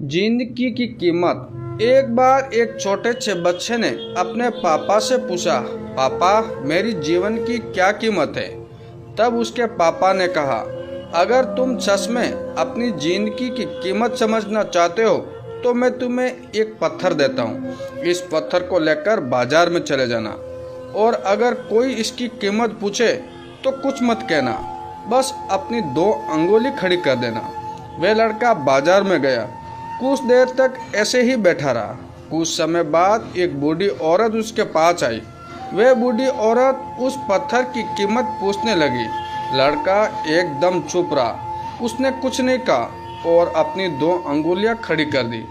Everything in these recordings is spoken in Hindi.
जिंदगी की कीमत। एक बार एक छोटे से बच्चे ने अपने पापा से पूछा, पापा मेरी जीवन की क्या कीमत है। तब उसके पापा ने कहा, अगर तुम सच में अपनी जिंदगी की कीमत समझना चाहते हो तो मैं तुम्हें एक पत्थर देता हूँ। इस पत्थर को लेकर बाजार में चले जाना और अगर कोई इसकी कीमत पूछे तो कुछ मत कहना, बस अपनी 2 अंगुली खड़ी कर देना। वह लड़का बाजार में गया। कुछ देर तक ऐसे ही बैठा रहा। कुछ समय बाद एक बूढ़ी औरत उसके पास आई। वह बूढ़ी औरत उस पत्थर की कीमत पूछने लगी। लड़का एकदम चुप रहा। उसने कुछ नहीं कहा और अपनी 2 अंगुलियां खड़ी कर दी।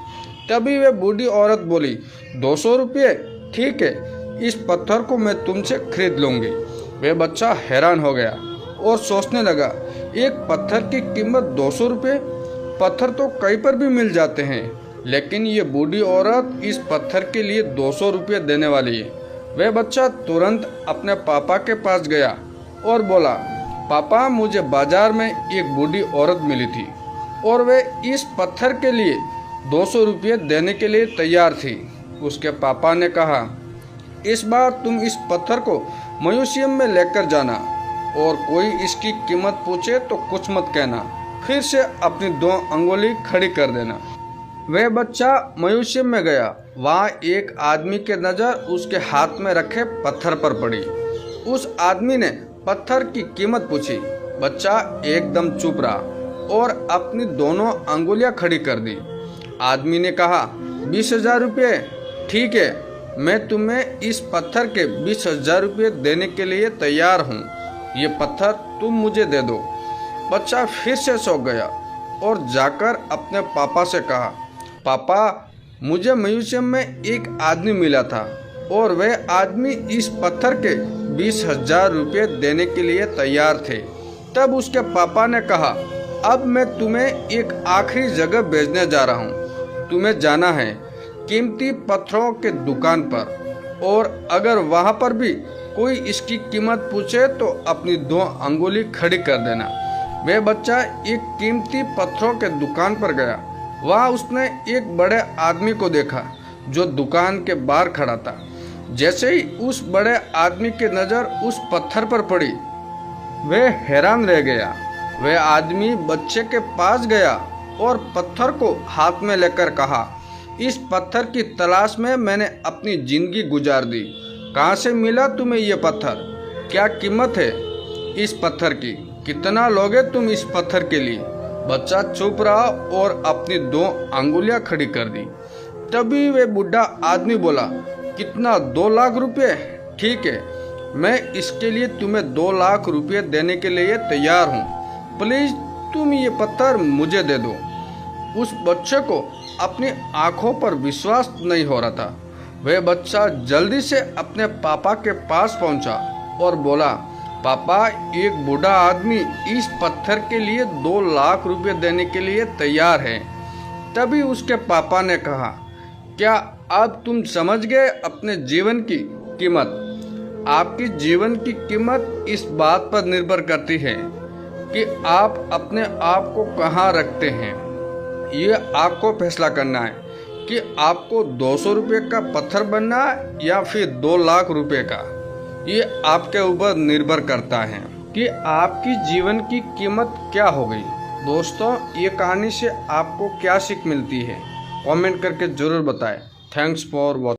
तभी वह बूढ़ी औरत बोली, 200 रुपये? ठीक है, इस पत्थर को मैं तुमसे खरीद लूंगी। वह बच्चा हैरान हो गया और सोचने लगा, एक पत्थर की कीमत 200 रुपये? पत्थर तो कहीं पर भी मिल जाते हैं, लेकिन ये बूढ़ी औरत इस पत्थर के लिए 200 रुपये देने वाली है। वह बच्चा तुरंत अपने पापा के पास गया और बोला, पापा मुझे बाजार में एक बूढ़ी औरत मिली थी और वे इस पत्थर के लिए 200 रुपये देने के लिए तैयार थी। उसके पापा ने कहा, इस बार तुम इस पत्थर को म्यूजियम में लेकर जाना और कोई इसकी कीमत पूछे तो कुछ मत कहना, फिर से अपनी 2 अंगुली खड़ी कर देना। वह बच्चा म्यूजियम में गया। वहाँ एक आदमी की नज़र उसके हाथ में रखे पत्थर पर पड़ी। उस आदमी ने पत्थर की कीमत पूछी। बच्चा एकदम चुप रहा और अपनी दोनों अंगुलियां खड़ी कर दी। आदमी ने कहा, 20,000 रुपये? ठीक है, मैं तुम्हें इस पत्थर के 20,000 रुपये देने के लिए तैयार हूँ। ये पत्थर तुम मुझे दे दो। बच्चा फिर से सो गया और जाकर अपने पापा से कहा, पापा मुझे म्यूजियम में एक आदमी मिला था और वह आदमी इस पत्थर के 20,000 रुपये देने के लिए तैयार थे। तब उसके पापा ने कहा, अब मैं तुम्हें एक आखिरी जगह भेजने जा रहा हूँ। तुम्हें जाना है कीमती पत्थरों के दुकान पर और अगर वहाँ पर भी कोई इसकी कीमत पूछे तो अपनी 2 अंगुली खड़ी कर देना। वह बच्चा एक कीमती पत्थरों के दुकान पर गया। वहाँ उसने एक बड़े आदमी को देखा जो दुकान के बाहर खड़ा था। जैसे ही उस बड़े आदमी की नज़र उस पत्थर पर पड़ी, वह हैरान रह गया। वह आदमी बच्चे के पास गया और पत्थर को हाथ में लेकर कहा, इस पत्थर की तलाश में मैंने अपनी जिंदगी गुजार दी। कहाँ से मिला तुम्हें ये पत्थर? क्या कीमत है इस पत्थर की? कितना लोगे तुम इस पत्थर के लिए? बच्चा चुप रहा और अपनी 2 अंगुलियां खड़ी कर दी। तभी वे बूढ़ा आदमी बोला, कितना? 2 लाख रुपये? ठीक है, मैं इसके लिए तुम्हें 2 लाख रुपये देने के लिए तैयार हूँ। प्लीज तुम ये पत्थर मुझे दे दो। उस बच्चे को अपनी आंखों पर विश्वास नहीं हो रहा था। वह बच्चा जल्दी से अपने पापा के पास पहुंचा और बोला, पापा एक बूढ़ा आदमी इस पत्थर के लिए 2 लाख रुपये देने के लिए तैयार है। तभी उसके पापा ने कहा, क्या अब तुम समझ गए अपने जीवन की कीमत? आपकी जीवन की कीमत इस बात पर निर्भर करती है कि आप अपने आप को कहाँ रखते हैं। ये आपको फैसला करना है कि आपको 200 रुपये का पत्थर बनना या फिर 2 लाख रुपये का। ये आपके ऊपर निर्भर करता है कि आपकी जीवन की कीमत क्या हो गई। दोस्तों, ये कहानी से आपको क्या सीख मिलती है? कमेंट करके जरूर बताएं। Thanks for watching.